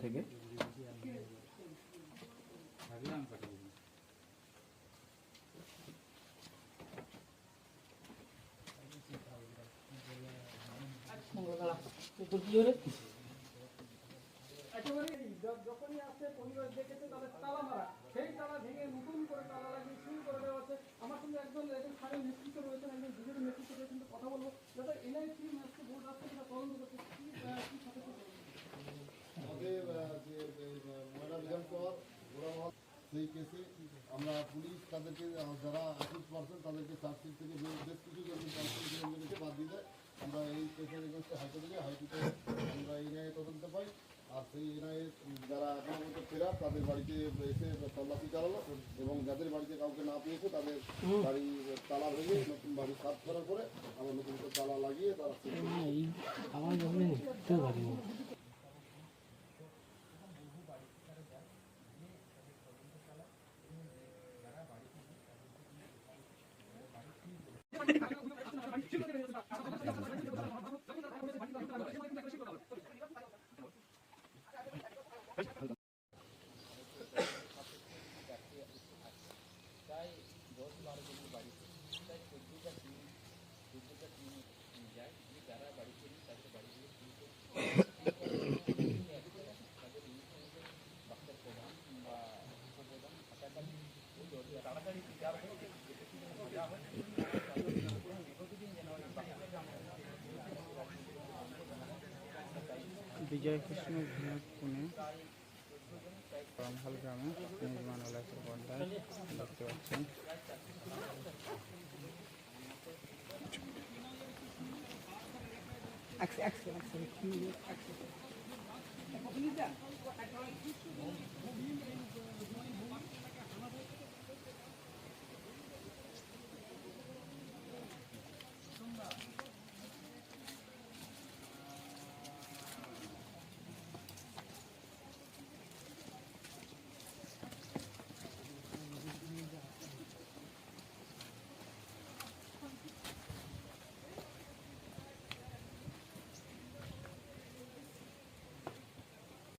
থেকে। যখনই আসছে পরিবার দেখেছে তাদের তালা মারা, সেই তালা ভেঙে নতুন করে তালা লাগিয়ে শুরু করে দেওয়া হচ্ছে। আমার সঙ্গে একজন সারের নেতৃত্ব রয়েছেন, একজন বিজেপি নেতৃত্ব রয়েছেন, কথা বলবো। যাতে এনআইসি আজকে ভোট আসছে সেটা তদন্ত করছে, কি আমাদের যে ময়না বিধানসভা সেই কেসে আমরা পুলিশ তাদেরকে যারা 28% তাদেরকে চার্জশিট থেকে বেশ কিছু জনকে বাদ দিয়ে দেয়। আমরা এই কেসের এগেন্সে হাইকোর্টে যাই, হাইকোর্টে আমরা এনআইএ তদন্ত পাই। আর সেই এনআইএ যারা এখনো পর্যন্ত ফেরা তাদের বাড়িতে এসে তল্লাশি চালালো এবং যাদের বাড়িতে কাউকে না পেয়েছে তাদের বাড়ি তালা ভেঙে নতুন বাড়ি সাফ করার পরে আবার নতুন করে তালা লাগিয়ে তারা বিজয় কৃষ্ণ ভূমিক পুনে রামহাল গ্রামে নির্মাণ এলাকার পর্দায় দেখতে পাচ্ছেন। আছে